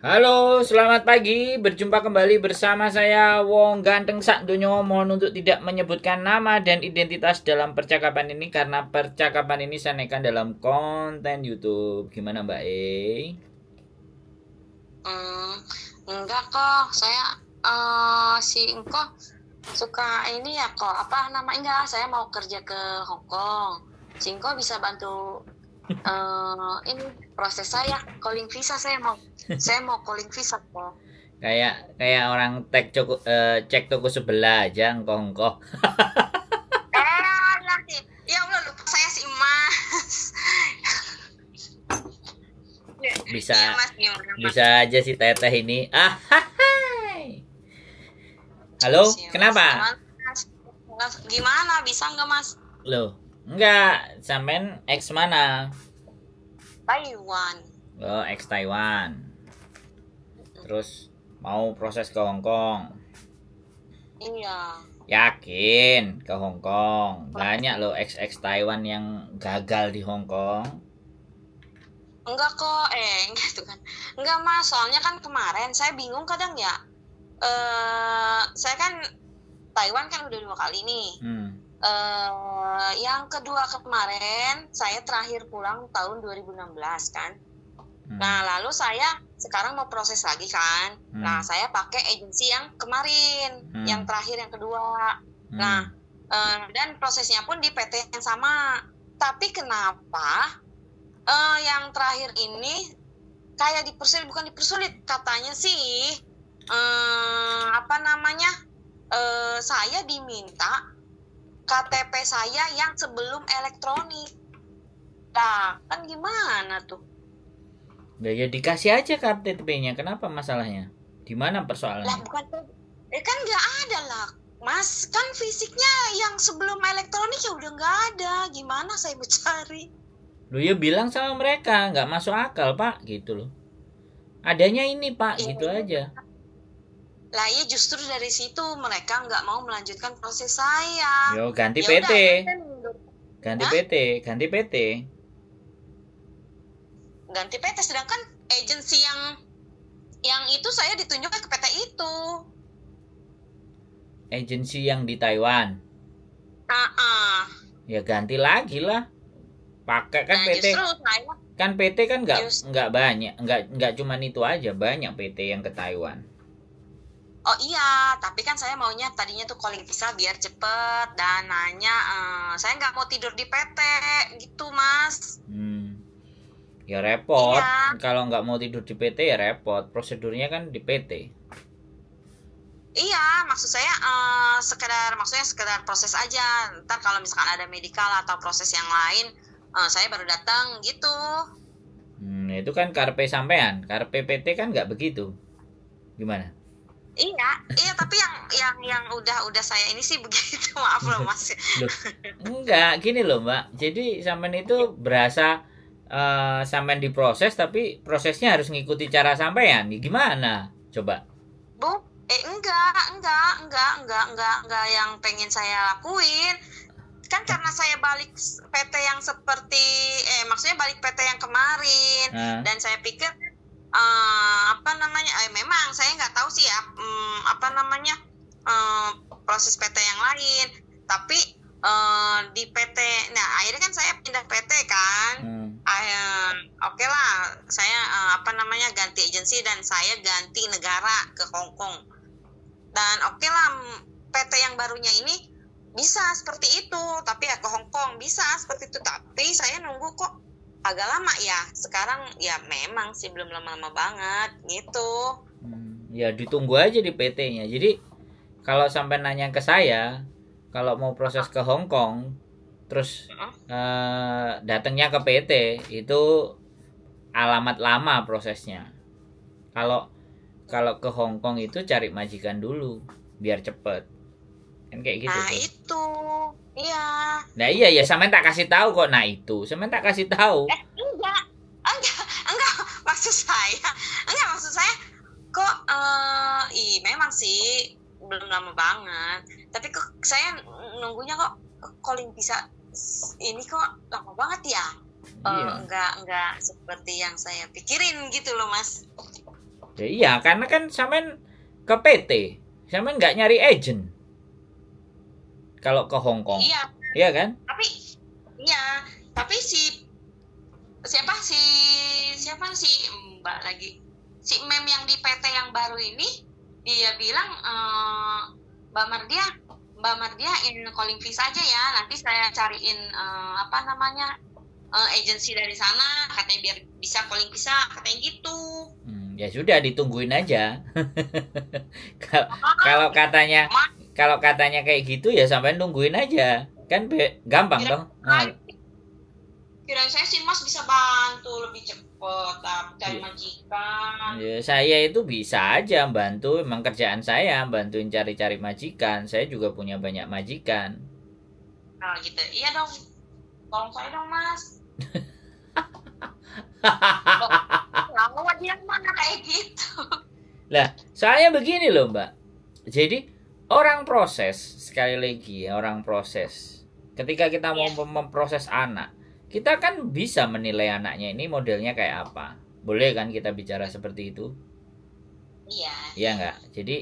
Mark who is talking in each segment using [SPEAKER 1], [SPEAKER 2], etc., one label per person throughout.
[SPEAKER 1] Halo, selamat pagi. Berjumpa kembali bersama saya Wong Ganteng Sak Donyo. Mohon untuk tidak menyebutkan nama dan identitas dalam percakapan ini karena percakapan ini saya naikkan dalam konten YouTube. Gimana Mbak E?
[SPEAKER 2] Enggak kok, saya si engkau suka ini ya kok, apa nama enggak, saya mau kerja ke Hong Kong. Si engkau bisa bantu ini proses saya calling visa, saya mau calling visa kok.
[SPEAKER 1] Kayak orang cek toko sebelah aja engkong.
[SPEAKER 2] Lagi. Ya Allah, lupa saya si Mas.
[SPEAKER 1] Bisa
[SPEAKER 2] Iya, Mas, gimana, Mas?
[SPEAKER 1] bisa aja si teteh ini. Hai. Halo,
[SPEAKER 2] Si Mas,
[SPEAKER 1] kenapa?
[SPEAKER 2] Gimana, bisa nggak Mas?
[SPEAKER 1] Loh, enggak, sampean ex mana?
[SPEAKER 2] Taiwan.
[SPEAKER 1] Oh, ex Taiwan. Terus mau proses ke Hong Kong.
[SPEAKER 2] Iya.
[SPEAKER 1] Yakin ke Hong Kong. Banyak loh ex Taiwan yang gagal di Hong Kong.
[SPEAKER 2] Enggak kok, enggak itu kan. Enggak Mas, soalnya kan kemarin saya bingung kadang ya. Saya kan Taiwan kan udah 2 kali nih. Yang kedua kemarin saya terakhir pulang tahun 2016 kan. Nah, lalu saya sekarang mau proses lagi kan. Nah, saya pakai agensi yang kemarin, yang terakhir yang kedua. Nah, dan prosesnya pun di PT yang sama. Tapi kenapa yang terakhir ini kayak bukan dipersulit, katanya sih saya diminta KTP saya yang sebelum elektronik. Nah, kan gimana tuh?
[SPEAKER 1] Ya dikasih aja KTP-nya. Kenapa masalahnya? Di mana
[SPEAKER 2] Lah
[SPEAKER 1] persoalannya?
[SPEAKER 2] bukan kan nggak ada lah, Mas. Kan fisiknya yang sebelum elektronik ya udah nggak ada. Gimana saya mencari?
[SPEAKER 1] Lu ya bilang sama mereka, nggak masuk akal Pak, gitu loh. Adanya ini Pak, gitu aja.
[SPEAKER 2] Lah ya justru dari situ mereka nggak mau melanjutkan proses saya.
[SPEAKER 1] Yo ganti
[SPEAKER 2] Ya
[SPEAKER 1] PT.
[SPEAKER 2] udah,
[SPEAKER 1] Ganti
[SPEAKER 2] Hah?
[SPEAKER 1] PT, ganti PT.
[SPEAKER 2] ganti PT, sedangkan agensi yang itu saya ditunjuk ke PT itu.
[SPEAKER 1] Agensi yang di Taiwan. Ya ganti lagi lah. Pakai kan
[SPEAKER 2] Nah,
[SPEAKER 1] PT.
[SPEAKER 2] justru saya
[SPEAKER 1] Kan PT kan nggak banyak, nggak cuman itu aja, banyak PT yang ke Taiwan.
[SPEAKER 2] Oh iya, tapi kan saya maunya tadinya tuh calling visa biar cepet dan nanya, saya nggak mau tidur di PT gitu Mas.
[SPEAKER 1] Ya repot,
[SPEAKER 2] Iya.
[SPEAKER 1] kalau nggak mau tidur di PT ya repot, prosedurnya kan di PT.
[SPEAKER 2] Iya, maksud saya sekedar proses aja. Ntar kalau misalkan ada medikal atau proses yang lain, saya baru datang gitu.
[SPEAKER 1] Itu kan karpe sampean, karpe PT kan nggak begitu. Gimana?
[SPEAKER 2] Iya, tapi yang udah saya ini sih begitu, maaf loh Mas.
[SPEAKER 1] Loh, enggak, gini loh Mbak. Jadi sampean itu berasa sampean diproses tapi prosesnya harus ngikuti cara sampean. Gimana? Coba.
[SPEAKER 2] Enggak yang pengen saya lakuin. Kan karena saya balik PT yang maksudnya balik PT yang kemarin, dan saya pikir memang saya nggak tahu sih ya proses PT yang lain, tapi di PT, nah akhirnya kan saya pindah PT kan. Oke lah, saya ganti agensi dan saya ganti negara ke Hong Kong, dan oke lah PT yang barunya ini bisa seperti itu, tapi ya ke Hong Kong bisa seperti itu, tapi saya nunggu kok agak lama ya. Sekarang ya memang sih belum lama-lama banget gitu.
[SPEAKER 1] Ya ditunggu aja di PT-nya. Jadi kalau sampai nanya ke saya, kalau mau proses ke Hong Kong, terus datangnya ke PT, itu alamat lama prosesnya. Kalau ke Hong Kong itu cari majikan dulu, biar cepet. Kan kayak gitu.
[SPEAKER 2] Nah
[SPEAKER 1] tuh.
[SPEAKER 2] itu, iya.
[SPEAKER 1] Nah iya ya, sampean tak kasih tahu kok. Nah itu, sampean tak kasih tahu.
[SPEAKER 2] Enggak, maksud saya kok memang sih belum lama banget, tapi kok saya nunggunya kok calling bisa ini kok lama banget ya.
[SPEAKER 1] Iya.
[SPEAKER 2] Enggak seperti yang saya pikirin gitu loh Mas.
[SPEAKER 1] Ya iya, karena kan sampean ke PT, sampean nggak nyari agent. Kalau ke Hong Kong.
[SPEAKER 2] Iya.
[SPEAKER 1] Iya kan?
[SPEAKER 2] Tapi iya, tapi siapa Mbak lagi. Si mem yang di PT yang baru ini dia bilang Mbak Mardia in calling fee saja ya. Nanti saya cariin agensi dari sana, katanya biar bisa calling visa, katanya gitu.
[SPEAKER 1] Ya sudah, ditungguin aja. Kalau katanya kayak gitu ya sampai nungguin aja, kan gampang toh.
[SPEAKER 2] Kirain saya sih Mas bisa bantu lebih cepat cari majikan.
[SPEAKER 1] Ya, saya itu bisa aja bantu, emang kerjaan saya bantuin cari-cari majikan. Saya juga punya banyak majikan.
[SPEAKER 2] Nah gitu, iya dong. Tolong saya dong Mas. Lama dia mana kayak gitu.
[SPEAKER 1] Lah, soalnya begini loh Mbak. Jadi orang proses, sekali lagi ya, orang proses. Ketika kita mau memproses anak, kita kan bisa menilai anaknya ini modelnya kayak apa. Boleh kan kita bicara seperti itu?
[SPEAKER 2] Iya.
[SPEAKER 1] Iya enggak? Jadi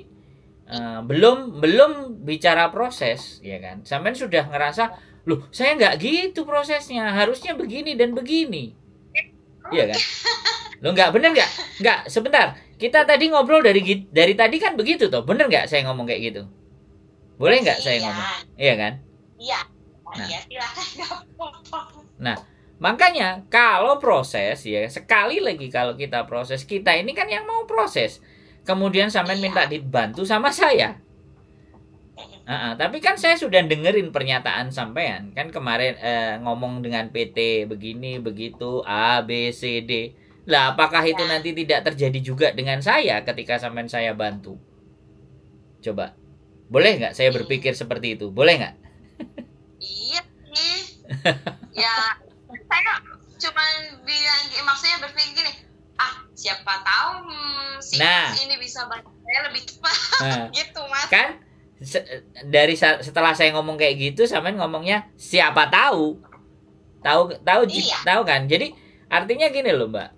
[SPEAKER 1] belum bicara proses, ya kan? Sampean sudah ngerasa, loh saya nggak gitu prosesnya, harusnya begini dan begini. Iya kan? Lo nggak bener nggak? Nggak, sebentar. Kita tadi ngobrol dari tadi kan begitu toh. Bener nggak saya ngomong kayak gitu? Boleh nggak saya ngomong? Iya kan?
[SPEAKER 2] Iya. Nah, ya silakan.
[SPEAKER 1] Nah, makanya kalau proses ya, sekali lagi kalau kita proses, kita ini kan yang mau proses. Kemudian sampean minta dibantu sama saya. Tapi kan saya sudah dengerin pernyataan sampean. Kan kemarin ngomong dengan PT begini, begitu, A, B, C, D. Lah, apakah itu nanti tidak terjadi juga dengan saya ketika sampean saya bantu? Coba. Boleh nggak saya berpikir seperti itu? Boleh nggak?
[SPEAKER 2] Iya sih. Ya, saya cuma bilang, maksudnya berpikir gini, siapa tahu ini bisa bantu saya lebih cepat. Gitu, Mas.
[SPEAKER 1] Kan? Setelah saya ngomong kayak gitu, sampean ngomongnya siapa tahu. Tahu kan? Jadi artinya gini loh, Mbak.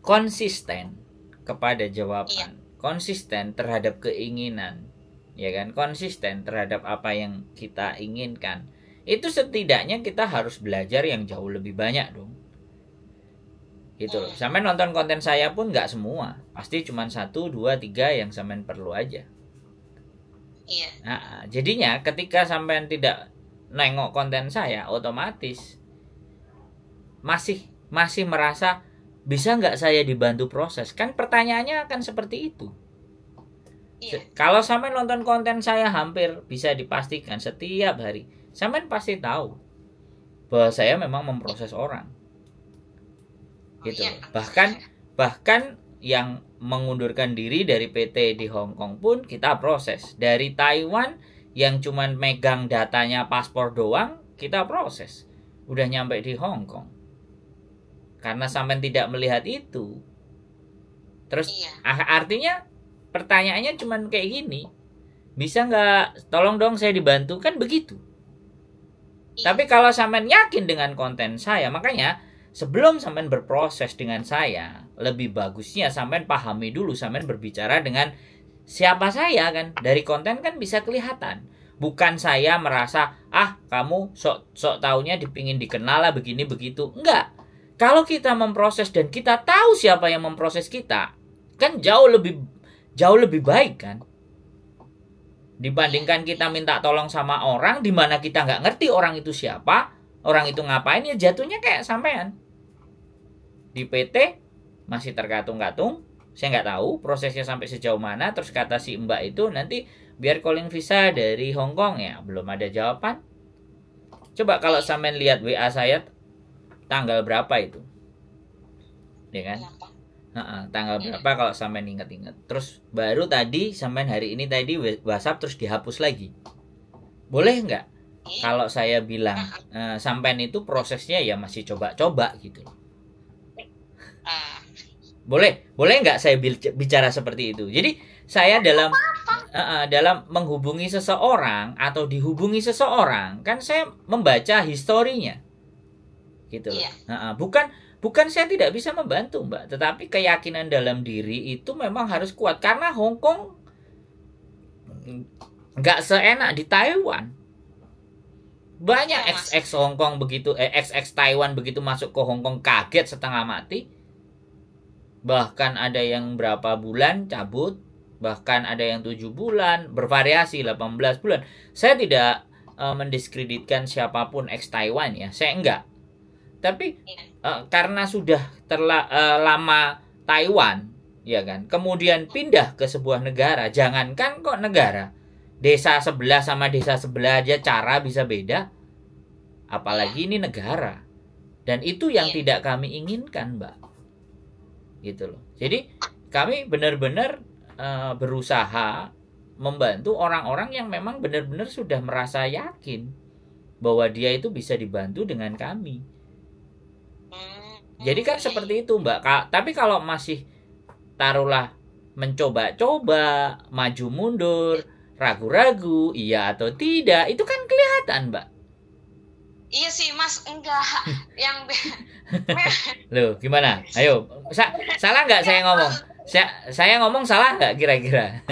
[SPEAKER 1] Konsisten kepada jawaban, konsisten terhadap keinginan, ya kan? Konsisten terhadap apa yang kita inginkan. Itu setidaknya kita harus belajar yang jauh lebih banyak dong. Gitu loh. Sampean nonton konten saya pun nggak semua, pasti cuma 1, 2, 3 yang sampean perlu aja.
[SPEAKER 2] Iya.
[SPEAKER 1] Nah, jadinya ketika sampean tidak nengok konten saya, otomatis masih merasa bisa nggak saya dibantu proses? Kan pertanyaannya akan seperti itu. Iya. Kalau sampean nonton konten saya hampir bisa dipastikan setiap hari, sampean pasti tahu bahwa saya memang memproses orang. Gitu. Iya. Bahkan yang mengundurkan diri dari PT di Hong Kong pun kita proses. Dari Taiwan yang cuman megang datanya paspor doang, kita proses. Udah nyampe di Hong Kong. Karena sampean tidak melihat itu. Terus artinya pertanyaannya cuman kayak gini. Bisa nggak tolong dong saya dibantu, kan begitu. Tapi kalau sampean yakin dengan konten saya, makanya sebelum sampean berproses dengan saya, lebih bagusnya sampean pahami dulu, sampean berbicara dengan siapa saya kan. Dari konten kan bisa kelihatan. Bukan saya merasa, kamu sok taunya dipingin dikenal lah begini begitu. Enggak. Kalau kita memproses dan kita tahu siapa yang memproses kita, kan jauh lebih baik kan. Dibandingkan kita minta tolong sama orang di mana kita nggak ngerti orang itu siapa, orang itu ngapain, ya jatuhnya kayak sampean. Di PT masih terkatung-katung, saya nggak tahu prosesnya sampai sejauh mana. Terus kata si Mbak itu nanti biar calling visa dari Hong Kong, ya belum ada jawaban. Coba kalau sampean lihat WA saya tanggal berapa itu, ya kan? Tanggal berapa kalau sampean inget-inget. Terus baru tadi sampean hari ini tadi WhatsApp terus dihapus lagi. Boleh nggak kalau saya bilang sampean itu prosesnya ya masih coba-coba gitu? Boleh nggak saya bicara seperti itu? Jadi saya dalam menghubungi seseorang atau dihubungi seseorang, kan saya membaca historinya, gitu. bukan saya tidak bisa membantu, Mbak, tetapi keyakinan dalam diri itu memang harus kuat karena Hong Kong nggak seenak di Taiwan. Banyak ex Hong Kong begitu, ex Taiwan begitu masuk ke Hong Kong kaget setengah mati. Bahkan ada yang berapa bulan cabut, bahkan ada yang 7 bulan, bervariasi 18 bulan. Saya tidak mendiskreditkan siapapun ex Taiwan ya, saya enggak. Tapi karena sudah lama Taiwan, ya kan, kemudian pindah ke sebuah negara, jangankan kok negara, desa sebelah sama desa sebelah aja cara bisa beda, apalagi ini negara. Dan itu yang tidak kami inginkan, Mbak, gitu loh. Jadi kami benar-benar berusaha membantu orang-orang yang memang benar-benar sudah merasa yakin bahwa dia itu bisa dibantu dengan kami. Jadi kan seperti itu, Mbak. Tapi kalau masih taruhlah mencoba-coba, maju mundur, ragu-ragu, iya atau tidak, itu kan kelihatan, Mbak.
[SPEAKER 2] Iya sih, Mas, enggak. Yang
[SPEAKER 1] Loh, gimana? Ayo, salah nggak saya ngomong? Saya ngomong salah nggak kira-kira?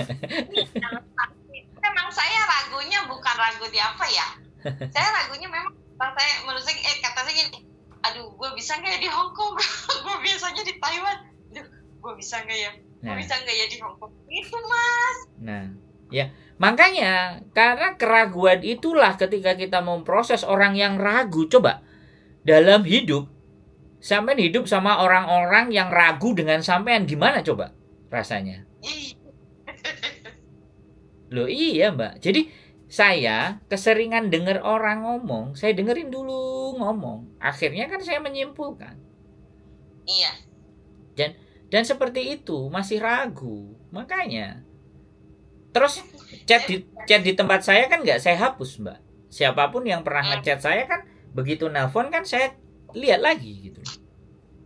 [SPEAKER 2] Memang saya ragunya bukan ragu di apa ya? Saya ragunya memang menurut saya kata saya gini, aduh, gue bisa nggak ya di Hong Kong? Gue biasanya di Taiwan. Aduh, gue bisa nggak ya? Gue bisa nggak ya di Hong Kong? Itu, Mas.
[SPEAKER 1] Nah, ya. Makanya, karena keraguan itulah ketika kita memproses orang yang ragu. Coba, dalam hidup, sampean hidup sama orang-orang yang ragu dengan sampean, gimana coba rasanya? Loh iya, Mbak. Jadi, saya keseringan dengar orang ngomong, saya dengerin dulu ngomong. Akhirnya kan saya menyimpulkan.
[SPEAKER 2] Iya.
[SPEAKER 1] Dan seperti itu, masih ragu. Makanya, terus chat di tempat saya kan nggak saya hapus, Mbak. Siapapun yang pernah ngechat saya kan begitu nelpon kan saya lihat lagi gitu.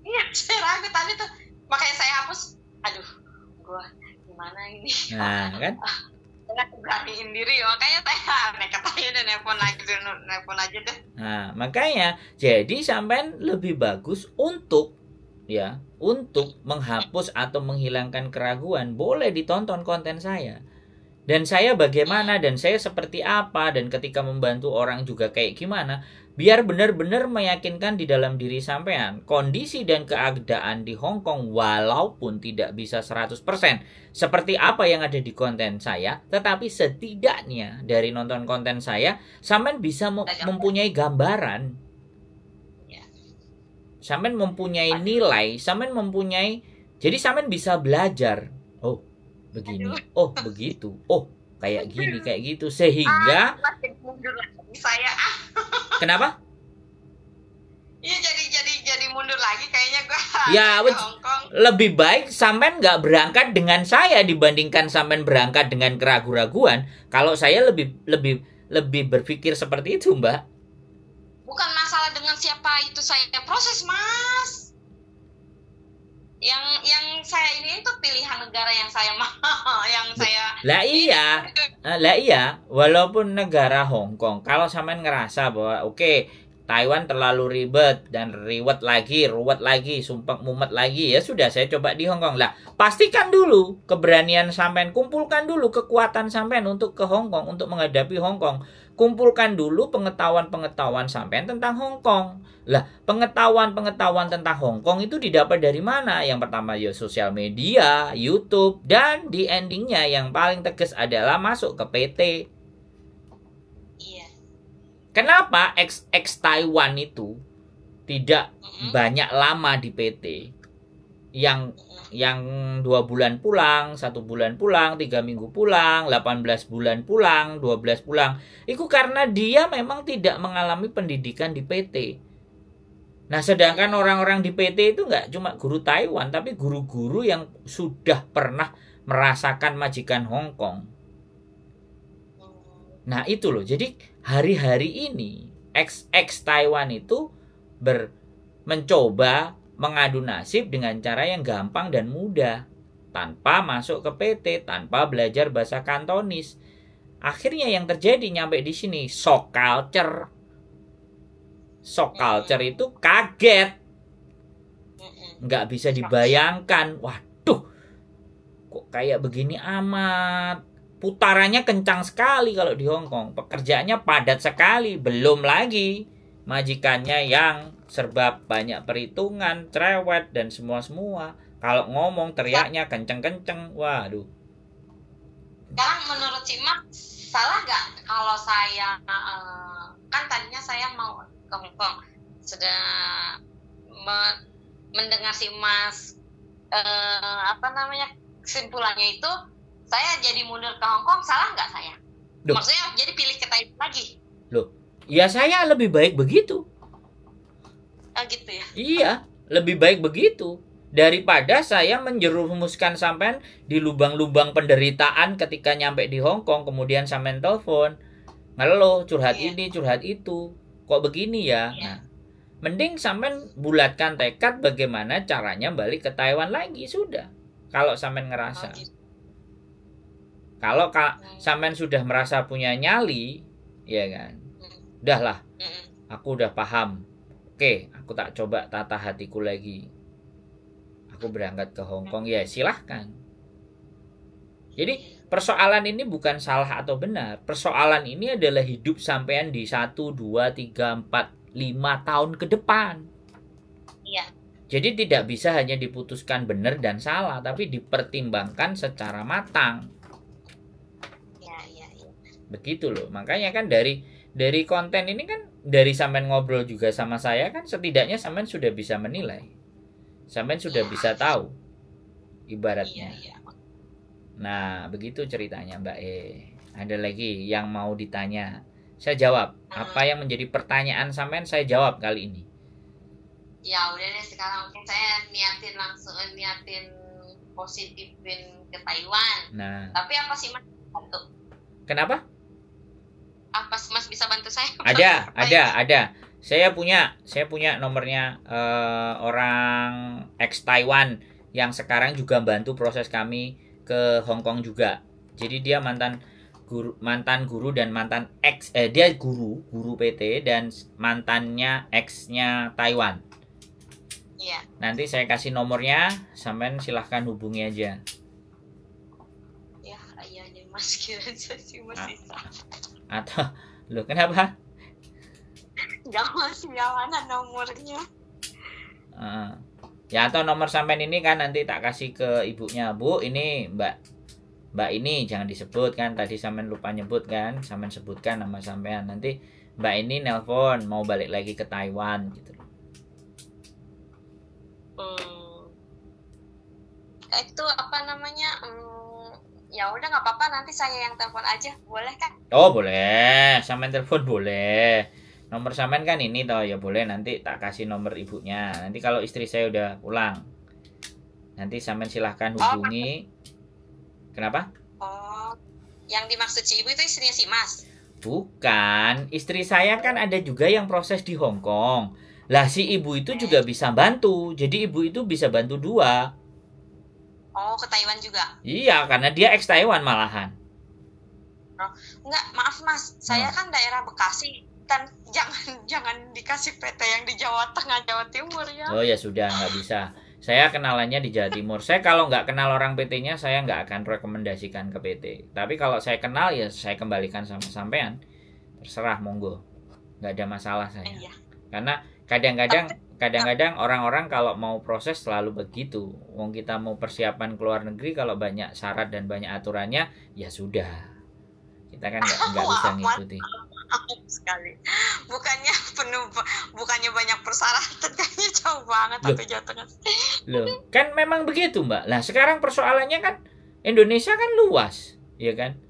[SPEAKER 2] Iya, saya ragu tadi tuh, makanya saya hapus. Aduh, gua gimana ini?
[SPEAKER 1] Nah, kan?
[SPEAKER 2] Saya beraniin diri, makanya saya nekat aja dan nelpon aja deh.
[SPEAKER 1] Nah, makanya jadi sampean lebih bagus untuk menghapus atau menghilangkan keraguan, boleh ditonton konten saya. Dan saya bagaimana, dan saya seperti apa, dan ketika membantu orang juga kayak gimana, biar benar-benar meyakinkan di dalam diri sampean. Kondisi dan keadaan di Hong Kong walaupun tidak bisa 100% seperti apa yang ada di konten saya, tetapi setidaknya dari nonton konten saya, sampean bisa mempunyai gambaran. Sampean mempunyai nilai, sampean mempunyai, jadi sampean bisa belajar. Oh, begini, oh begitu, oh kayak gini, kayak gitu, sehingga
[SPEAKER 2] mundur lagi saya.
[SPEAKER 1] Kenapa?
[SPEAKER 2] Iya, jadi mundur lagi kayaknya gua.
[SPEAKER 1] Ya, lebih baik sampean nggak berangkat dengan saya dibandingkan sampean berangkat dengan keraguan-raguan. Kalau saya lebih berpikir seperti itu, Mbak.
[SPEAKER 2] Bukan masalah dengan siapa itu saya proses, Mas. Yang saya ini itu pilihan negara yang saya mau, yang saya.
[SPEAKER 1] Lah iya, walaupun negara Hong Kong, kalau sampean ngerasa bahwa oke, Taiwan terlalu ribet dan ruwet lagi, sumpah mumet lagi, ya sudah saya coba di Hong Kong. Lah, pastikan dulu keberanian sampean, kumpulkan dulu kekuatan sampean untuk ke Hong Kong, untuk menghadapi Hong Kong. Kumpulkan dulu pengetahuan-pengetahuan sampean tentang Hong Kong. Lah, pengetahuan-pengetahuan tentang Hong Kong itu didapat dari mana? Yang pertama ya sosial media, YouTube, dan di endingnya yang paling tegas adalah masuk ke PT.
[SPEAKER 2] Iya.
[SPEAKER 1] Kenapa ex Taiwan itu tidak banyak lama di PT? Yang 2 bulan pulang, 1 bulan pulang, 3 minggu pulang, 18 bulan pulang, 12 pulang. Itu karena dia memang tidak mengalami pendidikan di PT. Nah, sedangkan orang-orang di PT itu nggak cuma guru Taiwan, tapi guru-guru yang sudah pernah merasakan majikan Hong Kong. Nah, itu loh. Jadi, hari-hari ini, ex Taiwan itu mencoba mengadu nasib dengan cara yang gampang dan mudah, tanpa masuk ke PT, tanpa belajar bahasa Kantonis. Akhirnya yang terjadi nyampe di sini shock culture. Shock culture itu kaget. Nggak bisa dibayangkan. Waduh, kok kayak begini amat. Putarannya kencang sekali kalau di Hong Kong. Pekerjaannya padat sekali. Belum lagi majikannya yang serba banyak perhitungan, cerewet, dan semua-semua. Kalau ngomong teriaknya kenceng-kenceng. Waduh.
[SPEAKER 2] Sekarang menurut Cik Mas, salah nggak kalau saya, kan tadinya saya mau ke Hong Kong, sudah mendengar si Mas kesimpulannya itu saya jadi mundur ke Hong Kong, salah nggak saya? Duh. Maksudnya jadi pilih ke Taiwan lagi?
[SPEAKER 1] Loh, ya saya lebih baik begitu.
[SPEAKER 2] Gitu ya?
[SPEAKER 1] Iya, lebih baik begitu daripada saya menjerumuskan sampean di lubang-lubang penderitaan ketika nyampe di Hong Kong, kemudian sampean telepon, ngeluh, curhat ini, curhat itu, kok begini ya? Nah, mending sampean bulatkan tekad bagaimana caranya balik ke Taiwan lagi, sudah. Kalau sampean ngerasa, kalau sampean sudah merasa punya nyali, ya kan, udahlah, aku udah paham. Oke, aku tak coba tata hatiku lagi. Aku berangkat ke Hong Kong, ya silahkan. Jadi persoalan ini bukan salah atau benar. Persoalan ini adalah hidup sampean di 1, 2, 3, 4, 5 tahun ke depan.
[SPEAKER 2] Iya.
[SPEAKER 1] Jadi tidak bisa hanya diputuskan benar dan salah, tapi dipertimbangkan secara matang.
[SPEAKER 2] Iya.
[SPEAKER 1] Begitu loh. Makanya kan dari konten ini kan, dari sampean ngobrol juga sama saya kan, setidaknya sampean sudah bisa menilai. Sampean sudah bisa tahu ibaratnya. Nah, begitu ceritanya Mbak E. Ada lagi yang mau ditanya? Saya jawab. Apa yang menjadi pertanyaan sampean saya jawab kali ini.
[SPEAKER 2] Ya udah deh, sekarang mungkin saya niatin positifin ke Taiwan.
[SPEAKER 1] Nah.
[SPEAKER 2] Tapi apa sih Mas bantu?
[SPEAKER 1] Kenapa?
[SPEAKER 2] Apa Mas bisa bantu saya?
[SPEAKER 1] Ada. Saya punya nomornya orang ex Taiwan yang sekarang juga bantu proses kami ke Hong Kong juga. Jadi dia mantan guru dan mantan dia guru PT dan mantannya ex-nya Taiwan.
[SPEAKER 2] Iya.
[SPEAKER 1] Nanti saya kasih nomornya, sampean silahkan hubungi aja.
[SPEAKER 2] Ya, iya deh Mas, kira sih Mas bisa.
[SPEAKER 1] Atau loh, kenapa?
[SPEAKER 2] Gak masih yang mana nomornya?
[SPEAKER 1] Ya, atau nomor sampean ini kan nanti tak kasih ke ibunya. Bu, ini Mbak ini jangan disebut kan, tadi sampean lupa nyebut kan, sampean sebutkan nama sampean. Nanti Mbak ini nelpon mau balik lagi ke Taiwan gitu loh.
[SPEAKER 2] Itu apa namanya? Ya udah nggak apa-apa, nanti saya yang telepon aja, boleh kan?
[SPEAKER 1] Oh boleh, sampean telepon boleh. Nomor sampean kan ini toh, ya boleh, nanti tak kasih nomor ibunya. Nanti kalau istri saya udah pulang, nanti sampean silahkan hubungi. Kenapa?
[SPEAKER 2] Oh, yang dimaksud si ibu itu istrinya si Mas?
[SPEAKER 1] Bukan, istri saya kan ada juga yang proses di Hong Kong. Lah si ibu itu juga bisa bantu, jadi ibu itu bisa bantu dua.
[SPEAKER 2] Oh, ke Taiwan juga?
[SPEAKER 1] Iya, karena dia ex Taiwan malahan.
[SPEAKER 2] Oh, enggak, maaf Mas, saya kan daerah Bekasi, dan jangan dikasih PT yang di Jawa Tengah, Jawa Timur ya.
[SPEAKER 1] Oh ya sudah, nggak bisa. Saya kenalannya di Jawa Timur. Saya kalau nggak kenal orang PT-nya, saya nggak akan rekomendasikan ke PT. Tapi kalau saya kenal, ya saya kembalikan sama sampean. Terserah, monggo. Nggak ada masalah saya.
[SPEAKER 2] Iya.
[SPEAKER 1] Karena kadang-kadang orang-orang kalau mau proses selalu begitu. Wong kita mau persiapan keluar negeri, kalau banyak syarat dan banyak aturannya, ya sudah. Kita kan nggak bisa ngikuti.
[SPEAKER 2] Sekali. Bukannya banyak persyaratan, kayaknya jauh banget sampai Jawa Tengah.
[SPEAKER 1] Loh, kan memang begitu, Mbak. Nah, sekarang persoalannya kan Indonesia kan luas, ya kan?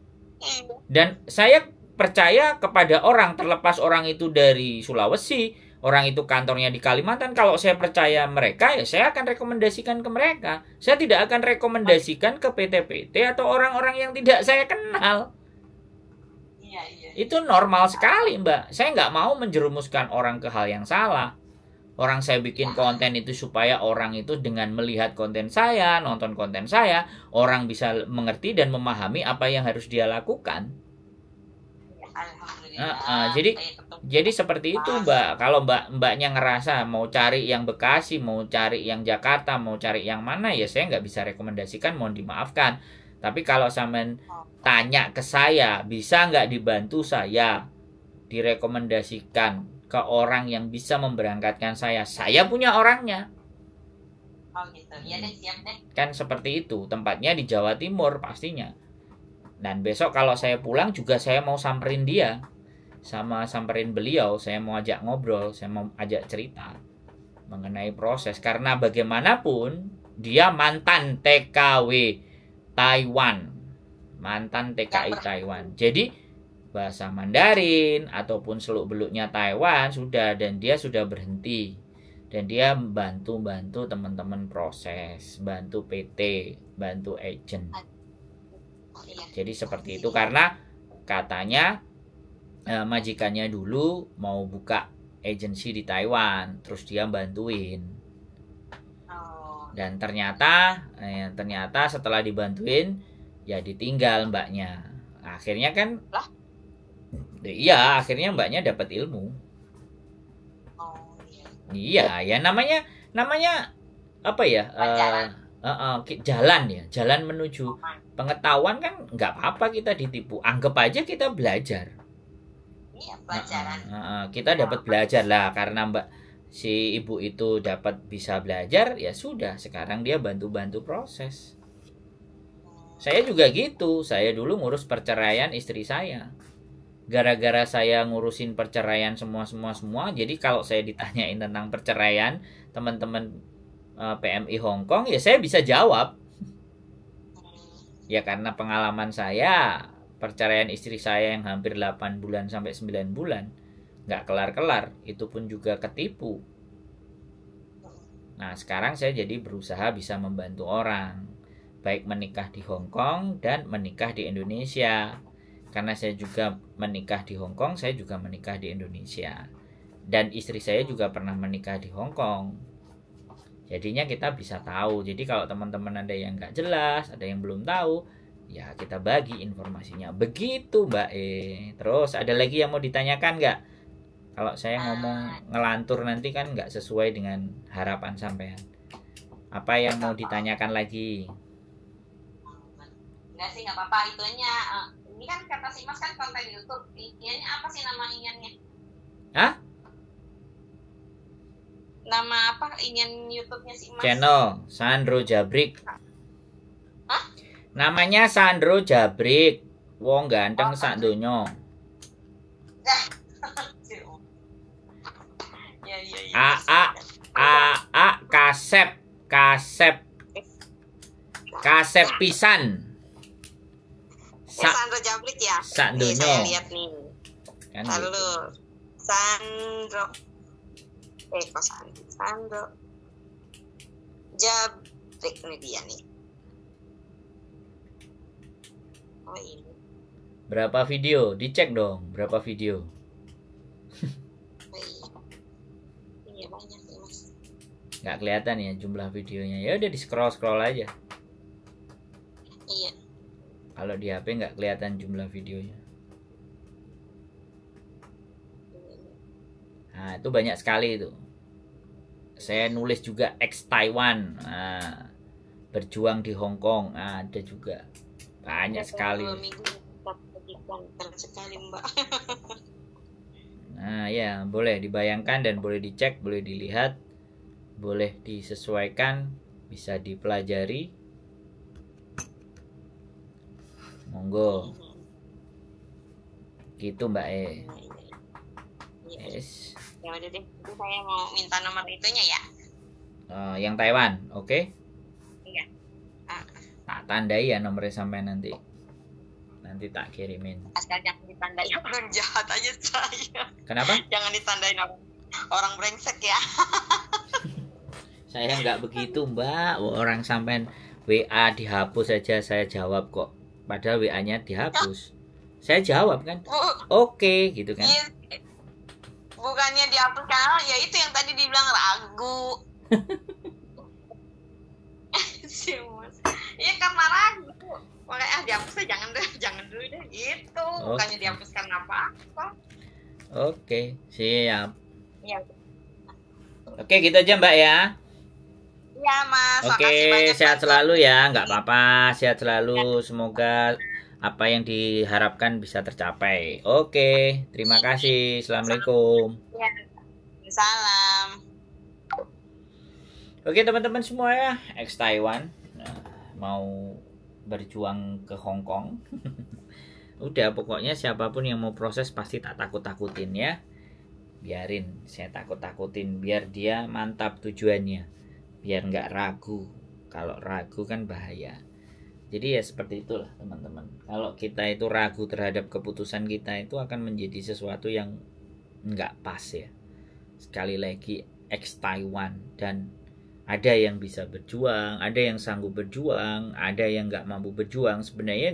[SPEAKER 1] Dan saya percaya kepada orang, terlepas orang itu dari Sulawesi, orang itu kantornya di Kalimantan. Kalau saya percaya mereka, ya saya akan rekomendasikan ke mereka. Saya tidak akan rekomendasikan ke PT-PT atau orang-orang yang tidak saya kenal. Itu normal sekali, Mbak. Saya nggak mau menjerumuskan orang ke hal yang salah. Orang saya bikin konten itu supaya orang itu dengan melihat konten saya, nonton konten saya, orang bisa mengerti dan memahami apa yang harus dia lakukan. Jadi seperti itu Mbak. Kalau mbaknya ngerasa mau cari yang Bekasi, mau cari yang Jakarta, mau cari yang mana, ya saya nggak bisa rekomendasikan, mohon dimaafkan. Tapi kalau sampean tanya ke saya, bisa nggak dibantu saya direkomendasikan ke orang yang bisa memberangkatkan saya punya orangnya.
[SPEAKER 2] Oh gitu, iya deh, siap deh.
[SPEAKER 1] Kan seperti itu, tempatnya di Jawa Timur pastinya. Dan besok kalau saya pulang juga saya mau samperin dia, samperin beliau, saya mau ajak ngobrol, saya mau ajak cerita mengenai proses. Karena bagaimanapun dia mantan TKW Taiwan, mantan TKI Taiwan. Jadi bahasa Mandarin ataupun seluk-beluknya Taiwan sudah, dan dia sudah berhenti. Dan dia bantu teman-teman proses, bantu PT, bantu agent. Jadi seperti itu, karena katanya majikannya dulu mau buka agensi di Taiwan, terus dia bantuin. Dan ternyata setelah dibantuin ya ditinggal mbaknya. Akhirnya kan iya, akhirnya mbaknya dapat ilmu. Iya, ya namanya apa ya? Jalan menuju pengetahuan kan nggak apa-apa kita ditipu. Anggap aja kita belajar.
[SPEAKER 2] Iya, pelajaran.
[SPEAKER 1] Kita dapat belajar lah, karena si ibu itu dapat bisa belajar, ya sudah, sekarang dia bantu-bantu proses. Saya juga gitu. Saya dulu ngurus perceraian istri saya. Gara-gara saya ngurusin perceraian semua. Jadi kalau saya ditanyain tentang perceraian teman-teman PMI Hong Kong, ya saya bisa jawab. Ya karena pengalaman saya, perceraian istri saya yang hampir 8 bulan sampai 9 bulan nggak kelar-kelar, itu pun juga ketipu. Nah sekarang saya jadi berusaha bisa membantu orang, baik menikah di Hong Kong dan menikah di Indonesia. Karena saya juga menikah di Hong Kong, saya juga menikah di Indonesia. Dan istri saya juga pernah menikah di Hong Kong. Jadinya kita bisa tahu. Jadi kalau teman-teman ada yang nggak jelas, ada yang belum tahu, ya kita bagi informasinya. Begitu Mbak E. Terus ada lagi yang mau ditanyakan nggak? Kalau saya ngomong ngelantur nanti kan nggak sesuai dengan harapan sampean. Apa yang mau ditanyakan lagi?
[SPEAKER 2] Enggak sih, nggak apa-apa. Itunya ini kan kata si Mas kan konten YouTube. Iniannya apa sih nama iniannya?
[SPEAKER 1] Hah?
[SPEAKER 2] Nama apa inian YouTube-nya si Mas?
[SPEAKER 1] Channel Sandro Jabrik.
[SPEAKER 2] Hah?
[SPEAKER 1] Namanya Sandro Jabrik. Wong ganteng sak donya. Kasep pisan.
[SPEAKER 2] Sandro Jabrik ya?
[SPEAKER 1] Nih,
[SPEAKER 2] saya lihat nih.
[SPEAKER 1] Kan
[SPEAKER 2] lalu
[SPEAKER 1] gitu.
[SPEAKER 2] Sandro Jabrik, ini dia nih. Oh ini.
[SPEAKER 1] Berapa video? Dicek dong, berapa video?
[SPEAKER 2] Iya banyak nih Mas.
[SPEAKER 1] Nggak kelihatan ya jumlah videonya. Ya udah di scroll aja.
[SPEAKER 2] Iya.
[SPEAKER 1] Kalau di HP nggak kelihatan jumlah videonya. Nah, itu banyak sekali itu. Saya nulis juga ex Taiwan. Nah, berjuang di Hong Kong. Nah, ada juga. Banyak sekali.
[SPEAKER 2] Sekali, Mbak.
[SPEAKER 1] Nah, ya, boleh dibayangkan dan boleh dicek, boleh dilihat, boleh disesuaikan, bisa dipelajari. Monggo. Gitu Mbak E. Yes.
[SPEAKER 2] Ya udah deh, saya mau minta nomor itunya ya.
[SPEAKER 1] Yang Taiwan, oke? Okay?
[SPEAKER 2] Iya.
[SPEAKER 1] Tak tandai ya nomornya sampai nanti. Nanti tak kirimin.
[SPEAKER 2] Asal jangan ditandai orang jahat aja saya.
[SPEAKER 1] Kenapa?
[SPEAKER 2] Jangan ditandain orang brengsek ya.
[SPEAKER 1] Saya nggak begitu Mbak. Orang sampai WA dihapus saja saya jawab kok. Padahal WA-nya dihapus. Saya jawab kan. Oke, gitu kan.
[SPEAKER 2] Iya. Bukannya dihapus kan, ya itu yang tadi dibilang ragu. Iya karena ragu. Makanya dihapusnya jangan dulu deh gitu. Bukannya dihapus karena apa-apa.
[SPEAKER 1] Oke, siap.
[SPEAKER 2] Iya.
[SPEAKER 1] Oke, gitu aja Mbak ya.
[SPEAKER 2] Iya Mas,
[SPEAKER 1] Oke,
[SPEAKER 2] makasih banyak
[SPEAKER 1] sehat
[SPEAKER 2] Mas.
[SPEAKER 1] selalu ya, nggak apa-apa, sehat selalu. Semoga apa yang diharapkan bisa tercapai. Oke, terima kasih. Assalamualaikum.
[SPEAKER 2] Ya, salam.
[SPEAKER 1] Oke teman-teman semua ya, ex Taiwan mau berjuang ke Hong Kong. Udah pokoknya siapapun yang mau proses pasti tak takut-takutin ya. Biarin saya takut-takutin biar dia mantap tujuannya. Biar nggak ragu. Kalau ragu kan bahaya. Jadi ya seperti itulah teman-teman. Kalau kita itu ragu terhadap keputusan kita itu akan menjadi sesuatu yang nggak pas ya. Sekali lagi ex Taiwan, dan ada yang bisa berjuang, ada yang sanggup berjuang, ada yang nggak mampu berjuang. Sebenarnya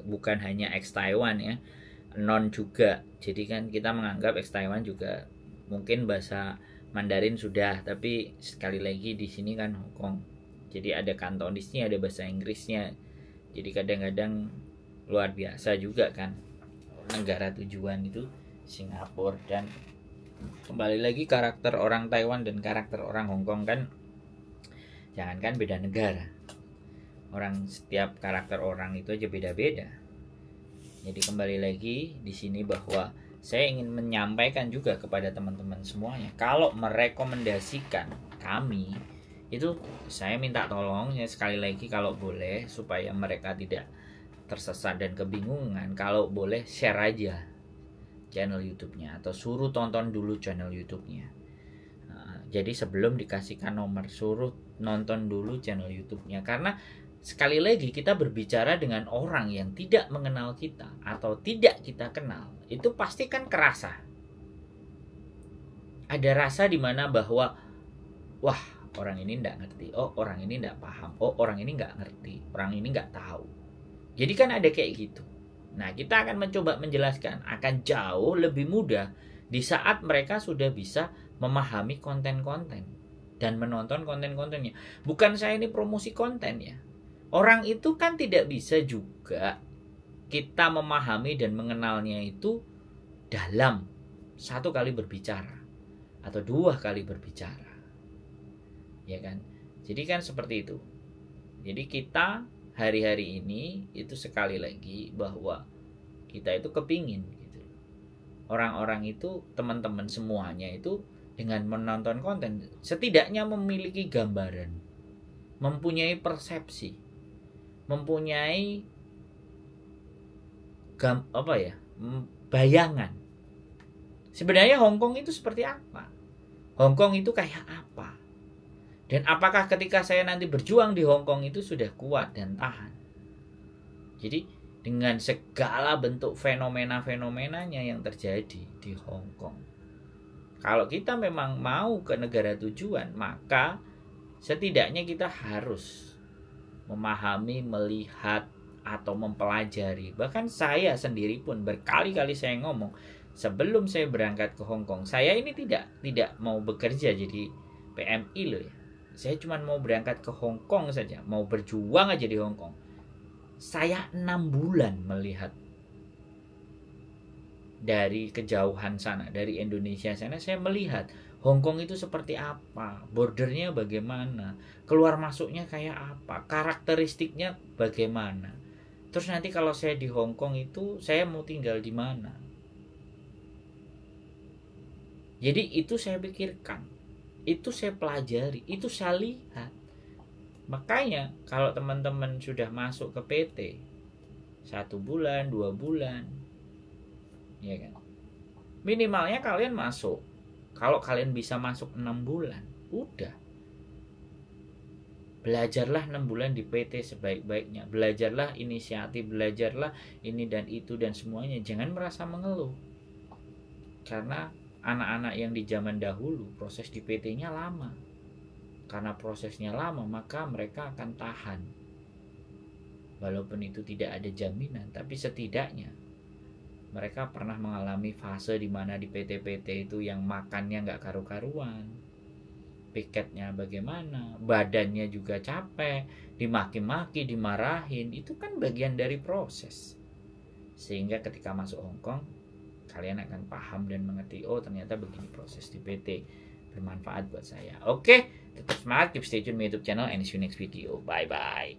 [SPEAKER 1] bukan hanya ex Taiwan ya, non juga. Jadi kan kita menganggap ex Taiwan juga mungkin bahasa Mandarin sudah, tapi sekali lagi di sini kan Hong Kong. Jadi ada Kantonisnya, ada bahasa Inggrisnya. Jadi kadang-kadang luar biasa juga kan negara tujuan itu Singapura. Dan kembali lagi karakter orang Taiwan dan karakter orang Hong Kong kan jangankan beda negara, orang setiap karakter orang itu aja beda-beda. Jadi kembali lagi di sini bahwa saya ingin menyampaikan juga kepada teman-teman semuanya, kalau merekomendasikan kami itu saya minta tolong ya sekali lagi kalau boleh supaya mereka tidak tersesat dan kebingungan, kalau boleh share aja channel YouTube-nya atau suruh tonton dulu channel YouTube-nya. Jadi sebelum dikasihkan nomor suruh nonton dulu channel YouTube-nya, karena sekali lagi kita berbicara dengan orang yang tidak mengenal kita atau tidak kita kenal, itu pasti kan kerasa. Ada rasa dimana bahwa wah orang ini nggak ngerti, oh orang ini nggak paham, oh orang ini nggak ngerti, orang ini nggak tahu. Jadi kan ada kayak gitu. Nah kita akan mencoba menjelaskan, akan jauh lebih mudah di saat mereka sudah bisa memahami konten-konten dan menonton konten-kontennya. Bukan saya ini promosi konten ya. Orang itu kan tidak bisa juga kita memahami dan mengenalnya itu dalam satu kali berbicara atau dua kali berbicara. Ya kan? Jadi kan seperti itu. Jadi kita hari-hari ini itu sekali lagi bahwa kita itu kepingin gitu. Orang-orang itu, teman-teman semuanya itu dengan menonton konten setidaknya memiliki gambaran, mempunyai persepsi, mempunyai bayangan. Sebenarnya Hong Kong itu seperti apa? Hong Kong itu kayak apa? Dan apakah ketika saya nanti berjuang di Hong Kong itu sudah kuat dan tahan? Jadi dengan segala bentuk fenomena-fenomenanya yang terjadi di Hong Kong, kalau kita memang mau ke negara tujuan, maka setidaknya kita harus memahami, melihat, atau mempelajari. Bahkan saya sendiri pun berkali-kali saya ngomong, sebelum saya berangkat ke Hong Kong, saya ini tidak mau bekerja jadi PMI loh ya. Saya cuma mau berangkat ke Hong Kong saja, mau berjuang aja di Hong Kong. Saya 6 bulan melihat dari kejauhan sana, dari Indonesia sana, saya melihat Hong Kong itu seperti apa, bordernya bagaimana, keluar masuknya kayak apa, karakteristiknya bagaimana. Terus nanti kalau saya di Hong Kong itu saya mau tinggal di mana. Jadi itu saya pikirkan, itu saya pelajari, itu saya lihat. Makanya kalau teman-teman sudah masuk ke PT 1 bulan, 2 bulan, ya kan, minimalnya kalian masuk. Kalau kalian bisa masuk 6 bulan, udah belajarlah 6 bulan di PT sebaik-baiknya. Belajarlah inisiatif, belajarlah ini dan itu dan semuanya. Jangan merasa mengeluh, karena anak-anak yang di zaman dahulu proses di PT-nya lama. Karena prosesnya lama, maka mereka akan tahan. Walaupun itu tidak ada jaminan, tapi setidaknya mereka pernah mengalami fase di mana di PT-PT itu yang makannya nggak karu-karuan, piketnya bagaimana, badannya juga capek, dimaki-maki, dimarahin, itu kan bagian dari proses. Sehingga ketika masuk Hong Kong, kalian akan paham dan mengerti, oh ternyata begini proses di PT, bermanfaat buat saya. Oke, tetap semangat, keep stay tune di YouTube channel, and see you next video. Bye bye.